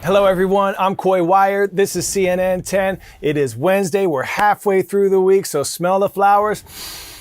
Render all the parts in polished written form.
Hello everyone, I'm Coy Wire. This is CNN10. It is Wednesday. We're halfway through the week, so smell the flowers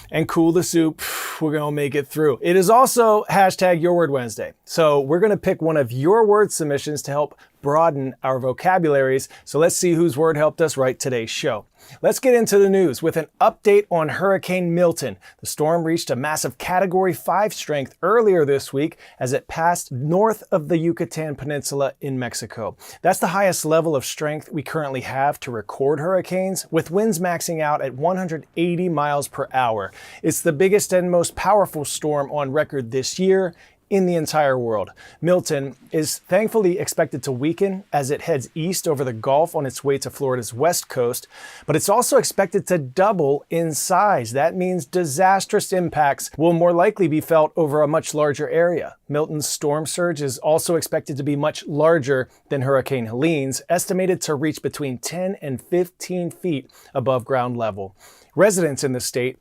and cool the soup. We're gonna make it through. It is also hashtag Your Word Wednesday. So we're gonna pick one of your word submissions to help broaden our vocabularies. So let's see whose word helped us write today's show. Let's get into the news with an update on Hurricane Milton. The storm reached a massive Category 5 strength earlier this week as it passed north of the Yucatan Peninsula in Mexico. That's the highest level of strength we currently have to record hurricanes, with winds maxing out at 180 miles per hour. It's the biggest and most powerful storm on record this year in the entire world. Milton is thankfully expected to weaken as it heads east over the Gulf on its way to Florida's west coast, but it's also expected to double in size. That means disastrous impacts will more likely be felt over a much larger area. Milton's storm surge is also expected to be much larger than Hurricane Helene's, estimated to reach between 10 and 15 feet above ground level. Residents in the state,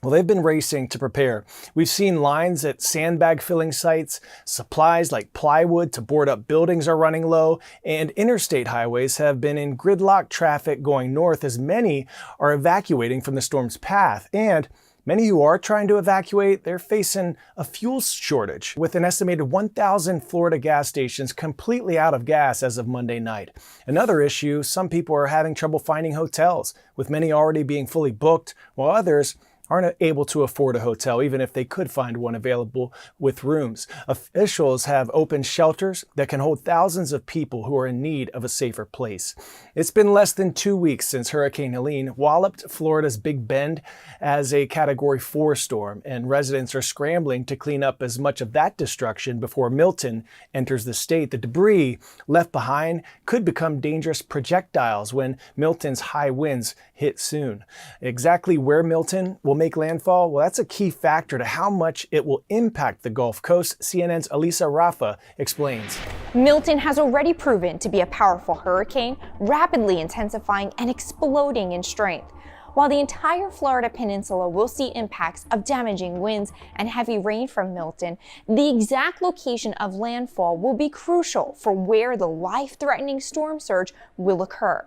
well, they've been racing to prepare. We've seen lines at sandbag filling sites, supplies like plywood to board up buildings are running low, and interstate highways have been in gridlock traffic going north as many are evacuating from the storm's path. And many who are trying to evacuate, they're facing a fuel shortage, with an estimated 1,000 Florida gas stations completely out of gas as of Monday night. Another issue, some people are having trouble finding hotels, with many already being fully booked, while others aren't able to afford a hotel, even if they could find one available with rooms. Officials have opened shelters that can hold thousands of people who are in need of a safer place. It's been less than 2 weeks since Hurricane Helene walloped Florida's Big Bend as a Category 4 storm, and residents are scrambling to clean up as much of that destruction before Milton enters the state. The debris left behind could become dangerous projectiles when Milton's high winds hit soon. Exactly where Milton will make landfall? Well, that's a key factor to how much it will impact the Gulf Coast. CNN's Elisa Rafa explains. Milton has already proven to be a powerful hurricane, rapidly intensifying and exploding in strength. While the entire Florida peninsula will see impacts of damaging winds and heavy rain from Milton, the exact location of landfall will be crucial for where the life-threatening storm surge will occur.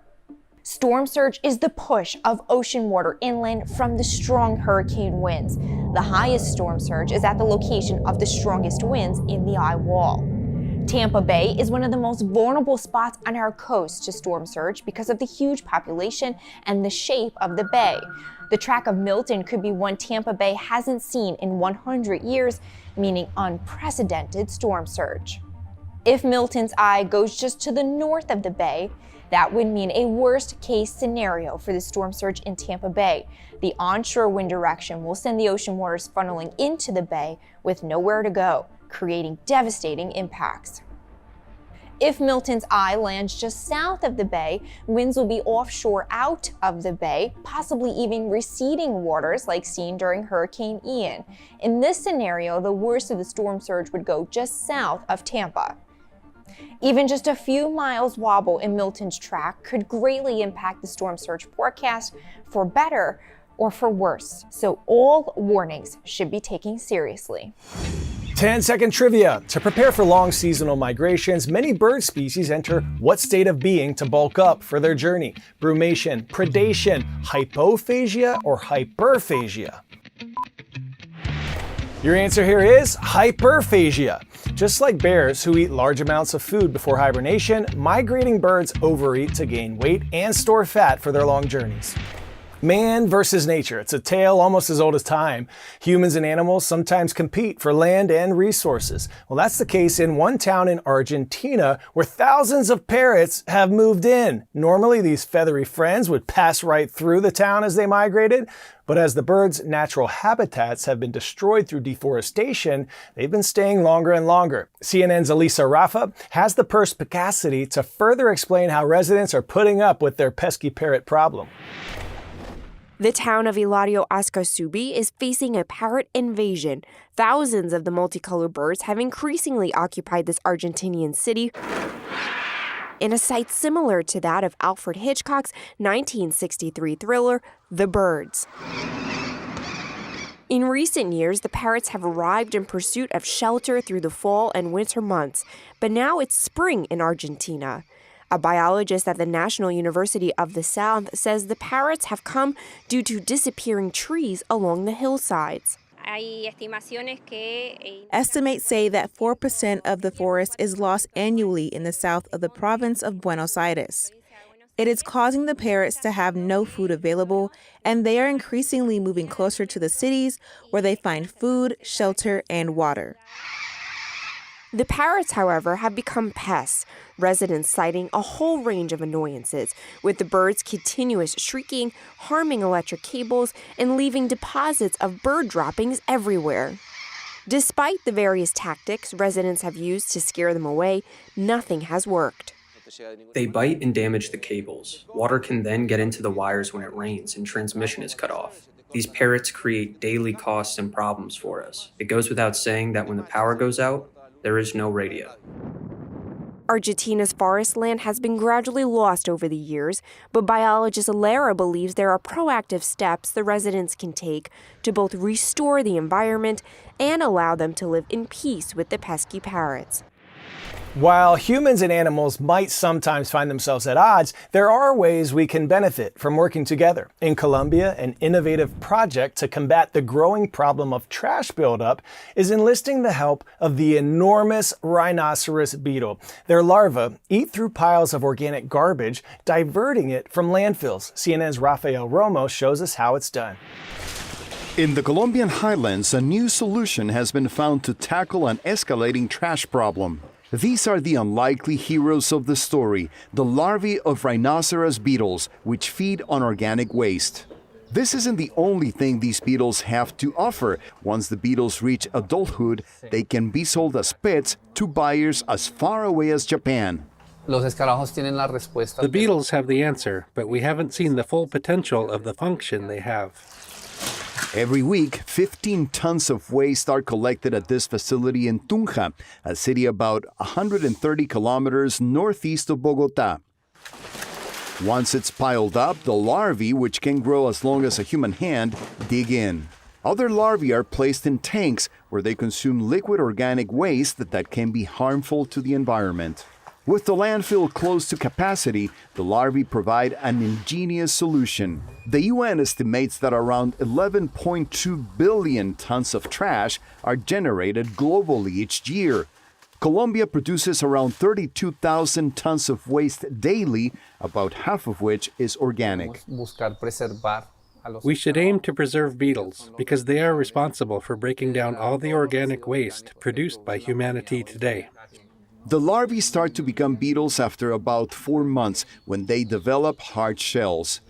Storm surge is the push of ocean water inland from the strong hurricane winds. The highest storm surge is at the location of the strongest winds in the eye wall. Tampa Bay is one of the most vulnerable spots on our coast to storm surge because of the huge population and the shape of the bay. The track of Milton could be one Tampa Bay hasn't seen in 100 years, meaning unprecedented storm surge. If Milton's eye goes just to the north of the bay, that would mean a worst-case scenario for the storm surge in Tampa Bay. The onshore wind direction will send the ocean waters funneling into the bay with nowhere to go, creating devastating impacts. If Milton's eye lands just south of the bay, winds will be offshore out of the bay, possibly even receding waters like seen during Hurricane Ian. In this scenario, the worst of the storm surge would go just south of Tampa. Even just a few miles wobble in Milton's track could greatly impact the storm surge forecast for better or for worse. So all warnings should be taken seriously. 10-second trivia. To prepare for long seasonal migrations, many bird species enter what state of being to bulk up for their journey? Brumation, predation, hypophagia, or hyperphagia? Your answer here is hyperphagia. Just like bears who eat large amounts of food before hibernation, migrating birds overeat to gain weight and store fat for their long journeys. Man versus nature. It's a tale almost as old as time. Humans and animals sometimes compete for land and resources. Well, that's the case in one town in Argentina where thousands of parrots have moved in. Normally, these feathery friends would pass right through the town as they migrated, but as the birds' natural habitats have been destroyed through deforestation, they've been staying longer and longer. CNN's Elisa Rafa has the perspicacity to further explain how residents are putting up with their pesky parrot problem. The town of Hilario Ascasubi is facing a parrot invasion. Thousands of the multicolored birds have increasingly occupied this Argentinian city in a site similar to that of Alfred Hitchcock's 1963 thriller, The Birds. In recent years, the parrots have arrived in pursuit of shelter through the fall and winter months, but now it's spring in Argentina. A biologist at the National University of the South says the parrots have come due to disappearing trees along the hillsides. Estimates say that 4% of the forest is lost annually in the south of the province of Buenos Aires. It is causing the parrots to have no food available, and they are increasingly moving closer to the cities where they find food, shelter, and water. The parrots, however, have become pests, residents citing a whole range of annoyances, with the birds' continuous shrieking, harming electric cables, and leaving deposits of bird droppings everywhere. Despite the various tactics residents have used to scare them away, nothing has worked. They bite and damage the cables. Water can then get into the wires when it rains and transmission is cut off. These parrots create daily costs and problems for us. It goes without saying that when the power goes out, there is no radio. Argentina's forest land has been gradually lost over the years, but biologist Lara believes there are proactive steps the residents can take to both restore the environment and allow them to live in peace with the pesky parrots. While humans and animals might sometimes find themselves at odds, there are ways we can benefit from working together. In Colombia, an innovative project to combat the growing problem of trash buildup is enlisting the help of the enormous rhinoceros beetle. Their larvae eat through piles of organic garbage, diverting it from landfills. CNN's Rafael Romo shows us how it's done. In the Colombian highlands, a new solution has been found to tackle an escalating trash problem. These are the unlikely heroes of the story, the larvae of rhinoceros beetles, which feed on organic waste. This isn't the only thing these beetles have to offer. Once the beetles reach adulthood, they can be sold as pets to buyers as far away as Japan. The beetles have the answer, but we haven't seen the full potential of the function they have. Every week, 15 tons of waste are collected at this facility in Tunja, a city about 130 kilometers northeast of Bogota. Once it's piled up, the larvae, which can grow as long as a human hand, dig in. Other larvae are placed in tanks where they consume liquid organic waste that can be harmful to the environment. With the landfill close to capacity, the larvae provide an ingenious solution. The UN estimates that around 11.2 billion tons of trash are generated globally each year. Colombia produces around 32,000 tons of waste daily, about half of which is organic. We should aim to preserve beetles because they are responsible for breaking down all the organic waste produced by humanity today. The larvae start to become beetles after about 4 months when they develop hard shells.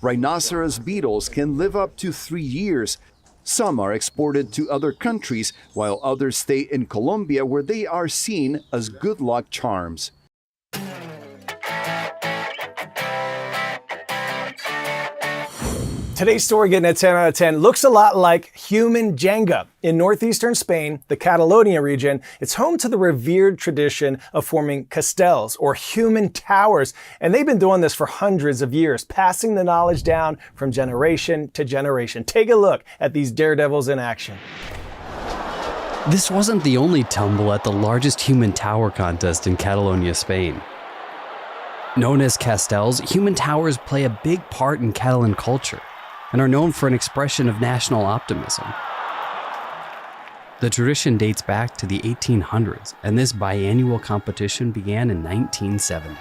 Rhinoceros beetles can live up to 3 years. Some are exported to other countries, while others stay in Colombia where they are seen as good luck charms. Today's story, getting a 10 out of 10, looks a lot like human Jenga. In northeastern Spain, the Catalonia region, it's home to the revered tradition of forming castels, or human towers. And they've been doing this for hundreds of years, passing the knowledge down from generation to generation. Take a look at these daredevils in action. This wasn't the only tumble at the largest human tower contest in Catalonia, Spain. Known as castels, human towers play a big part in Catalan culture and are known for an expression of national optimism. The tradition dates back to the 1800s, and this biannual competition began in 1970.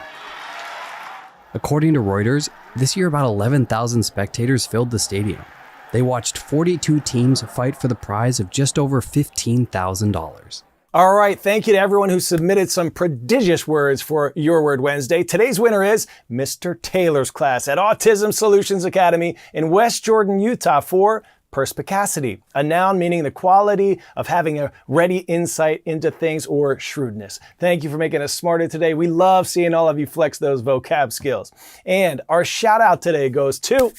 According to Reuters, this year about 11,000 spectators filled the stadium. They watched 42 teams fight for the prize of just over $15,000. All right, thank you to everyone who submitted some prodigious words for Your Word Wednesday. Today's winner is Mr. Taylor's class at Autism Solutions Academy in West Jordan, Utah for perspicacity, a noun meaning the quality of having a ready insight into things or shrewdness. Thank you for making us smarter today. We love seeing all of you flex those vocab skills. And our shout out today goes to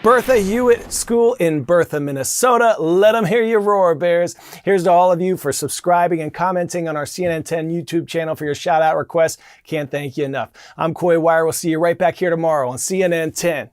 Bertha Hewitt School in Bertha, Minnesota. Let them hear you roar, Bears. Here's to all of you for subscribing and commenting on our CNN10 YouTube channel for your shout out requests. Can't thank you enough. I'm Coy Wire. We'll see you right back here tomorrow on CNN10.